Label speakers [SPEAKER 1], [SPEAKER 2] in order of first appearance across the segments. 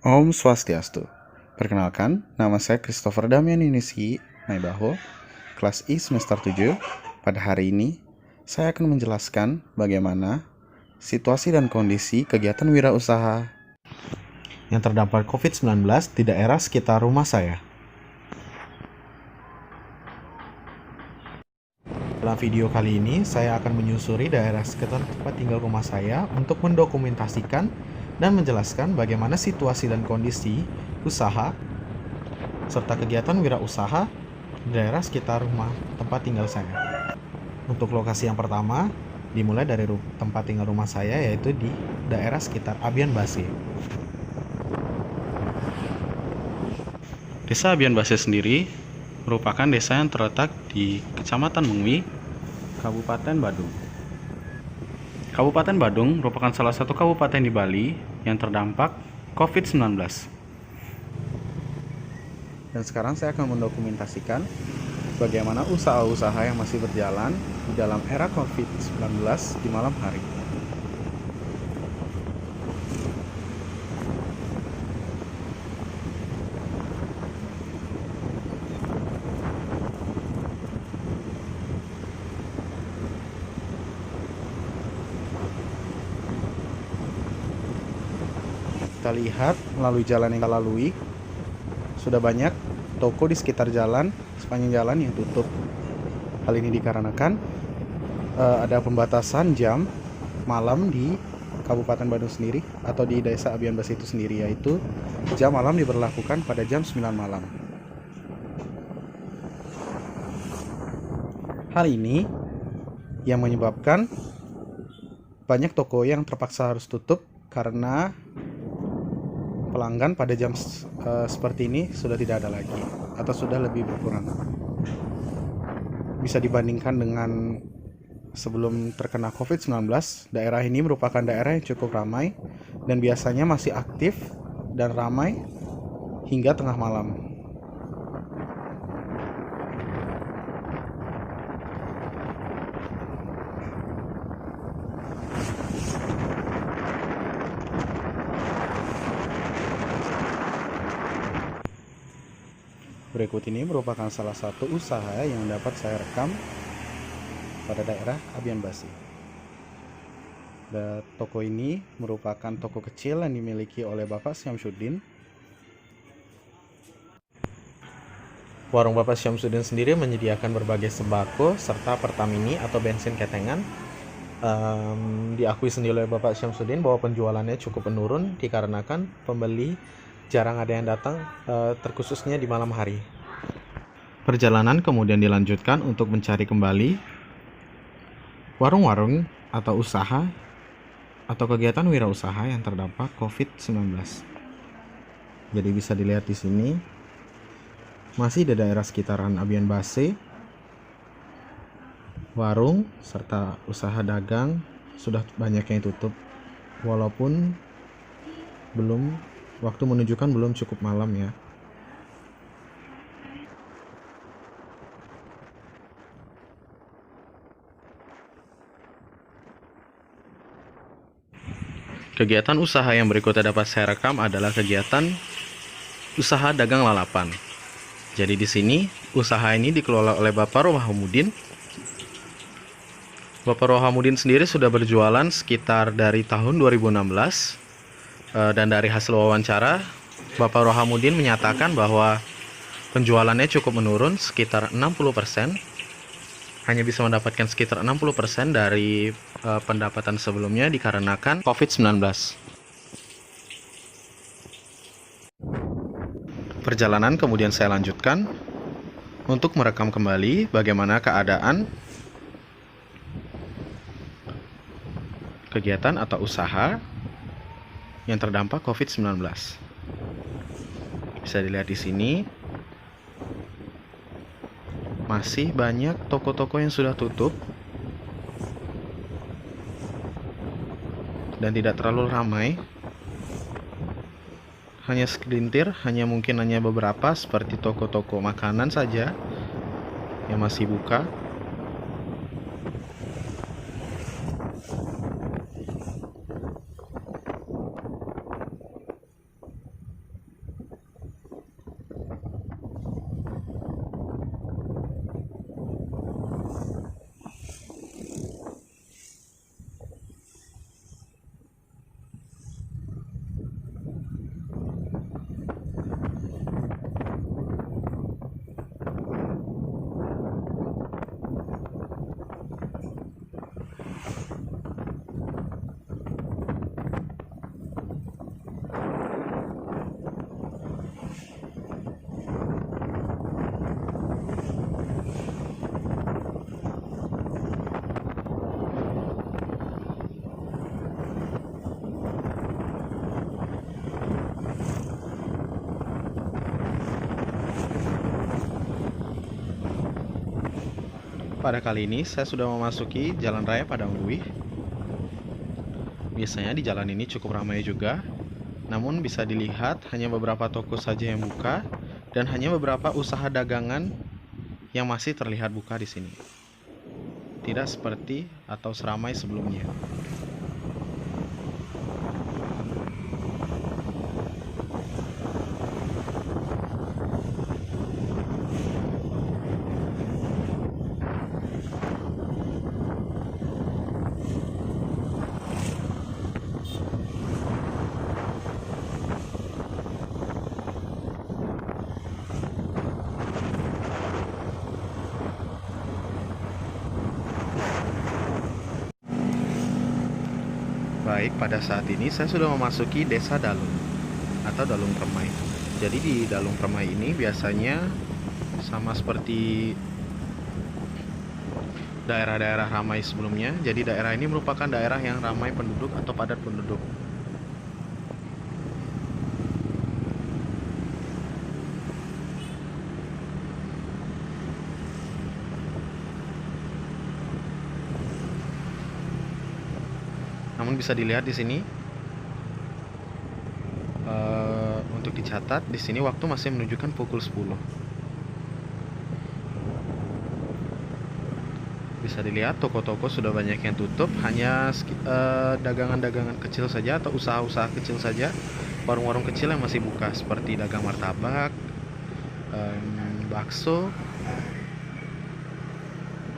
[SPEAKER 1] Om Swastiastu. Perkenalkan, nama saya Christopher Damian Yunisi Naibaho, kelas I semester 7. Pada hari ini, saya akan menjelaskan bagaimana situasi dan kondisi kegiatan wirausaha
[SPEAKER 2] yang terdampak COVID-19 di daerah sekitar rumah saya. Dalam video kali ini, saya akan menyusuri daerah sekitar tempat tinggal rumah saya untuk mendokumentasikan dan menjelaskan bagaimana situasi dan kondisi usaha serta kegiatan wirausaha di daerah sekitar rumah tempat tinggal saya. Untuk lokasi yang pertama, dimulai dari tempat tinggal rumah saya, yaitu di daerah sekitar Abian Base.
[SPEAKER 1] Desa Abian Base sendiri merupakan desa yang terletak di Kecamatan Mengwi, Kabupaten Badung. Kabupaten Badung merupakan salah satu kabupaten di Bali yang terdampak COVID-19. Dan sekarang saya akan mendokumentasikan bagaimana usaha-usaha yang masih berjalan di dalam era COVID-19 di malam hari. Kita lihat melalui jalan yang kita lalui, sudah banyak toko di sekitar jalan, sepanjang jalan yang tutup. Hal ini dikarenakan ada pembatasan jam malam di Kabupaten Badung sendiri atau di Desa Abian Base itu sendiri, yaitu jam malam diberlakukan pada jam 9 malam. Hal ini yang menyebabkan banyak toko yang terpaksa harus tutup karena pelanggan pada jam seperti ini sudah tidak ada lagi atau sudah lebih berkurang. Bisa dibandingkan dengan sebelum terkena COVID-19, daerah ini merupakan daerah yang cukup ramai dan biasanya masih aktif dan ramai hingga tengah malam. Berikut ini merupakan salah satu usaha yang dapat saya rekam pada daerah Abian Base. Toko ini merupakan toko kecil yang dimiliki oleh Bapak Syamsuddin.
[SPEAKER 2] Warung Bapak Syamsuddin sendiri menyediakan berbagai sembako serta pertamini atau bensin ketengan. Diakui sendiri oleh Bapak Syamsuddin bahwa penjualannya cukup menurun dikarenakan pembeli jarang ada yang datang, terkhususnya di malam hari. Perjalanan kemudian dilanjutkan untuk mencari kembali warung-warung atau usaha atau kegiatan wirausaha yang terdampak COVID-19. Jadi bisa dilihat di sini masih di daerah sekitaran Abian Base, warung serta usaha dagang sudah banyak yang tutup, walaupun waktu menunjukkan belum cukup malam ya.
[SPEAKER 1] Kegiatan usaha yang berikutnya dapat saya rekam adalah kegiatan usaha dagang lalapan. Jadi di sini usaha ini dikelola oleh Bapak Rohamudin. Bapak Rohamudin sendiri sudah berjualan sekitar dari tahun 2016. Dan dari hasil wawancara, Bapak Rohamudin menyatakan bahwa penjualannya cukup menurun sekitar 60%. Hanya bisa mendapatkan sekitar 60% dari pendapatan sebelumnya dikarenakan COVID-19. Perjalanan kemudian saya lanjutkan untuk merekam kembali bagaimana keadaan kegiatan atau usaha yang terdampak COVID-19. Bisa dilihat di sini masih banyak toko-toko yang sudah tutup dan tidak terlalu ramai. Hanya segelintir, hanya beberapa seperti toko-toko makanan saja yang masih buka. Pada kali ini saya sudah memasuki Jalan Raya Padangluih. Biasanya di jalan ini cukup ramai juga, namun bisa dilihat hanya beberapa toko saja yang buka dan hanya beberapa usaha dagangan yang masih terlihat buka di sini. Tidak seperti atau seramai sebelumnya. Baik, pada saat ini saya sudah memasuki Desa Dalung atau Dalung Permai. Jadi di Dalung Permai ini biasanya sama seperti daerah-daerah ramai sebelumnya. Jadi daerah ini merupakan daerah yang ramai penduduk atau padat penduduk. Namun bisa dilihat di sini untuk dicatat di sini waktu masih menunjukkan pukul 10. Bisa dilihat toko-toko sudah banyak yang tutup, hanya dagangan-dagangan kecil saja atau usaha-usaha kecil saja, warung-warung kecil yang masih buka seperti dagang martabak, bakso,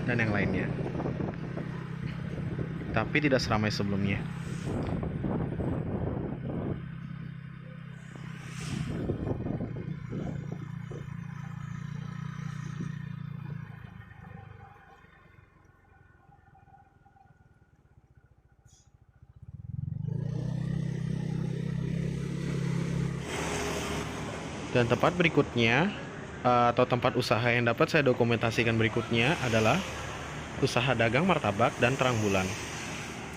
[SPEAKER 1] dan yang lainnya. Tapi tidak seramai sebelumnya. Dan tempat berikutnya atau tempat usaha yang dapat saya dokumentasikan berikutnya adalah usaha dagang martabak dan terang bulan.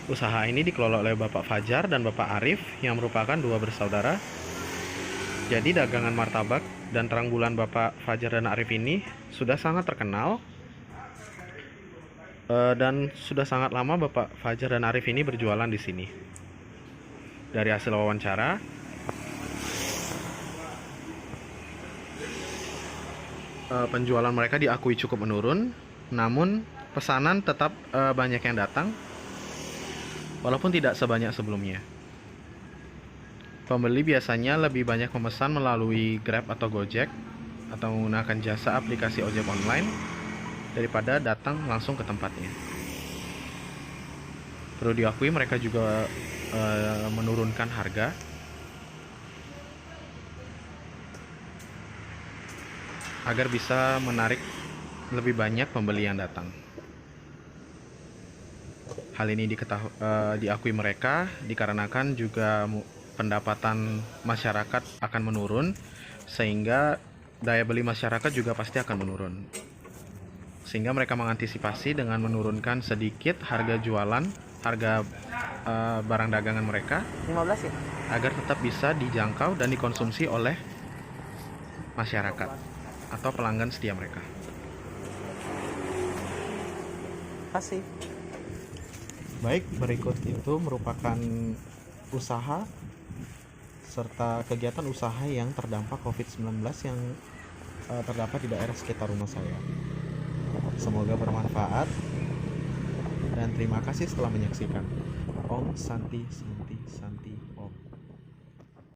[SPEAKER 1] Usaha ini dikelola oleh Bapak Fajar dan Bapak Arif yang merupakan dua bersaudara. Jadi dagangan martabak dan terang bulan Bapak Fajar dan Arif ini sudah sangat terkenal, dan sudah sangat lama Bapak Fajar dan Arif ini berjualan di sini. Dari hasil wawancara, penjualan mereka diakui cukup menurun, namun pesanan tetap banyak yang datang, walaupun tidak sebanyak sebelumnya. Pembeli biasanya lebih banyak memesan melalui Grab atau Gojek atau menggunakan jasa aplikasi ojek online daripada datang langsung ke tempatnya. Perlu diakui mereka juga menurunkan harga agar bisa menarik lebih banyak pembeli yang datang. Hal ini diakui mereka dikarenakan juga pendapatan masyarakat akan menurun, sehingga daya beli masyarakat juga pasti akan menurun. Sehingga mereka mengantisipasi dengan menurunkan sedikit harga jualan, harga barang dagangan mereka
[SPEAKER 3] 15 ya?
[SPEAKER 1] agar tetap bisa dijangkau dan dikonsumsi oleh masyarakat atau pelanggan setia mereka.
[SPEAKER 3] Kasih.
[SPEAKER 2] Baik, berikut itu merupakan usaha serta kegiatan usaha yang terdampak COVID-19 yang terdapat di daerah sekitar rumah saya. Semoga bermanfaat dan terima kasih setelah menyaksikan. Om Santi Santi Santi Om.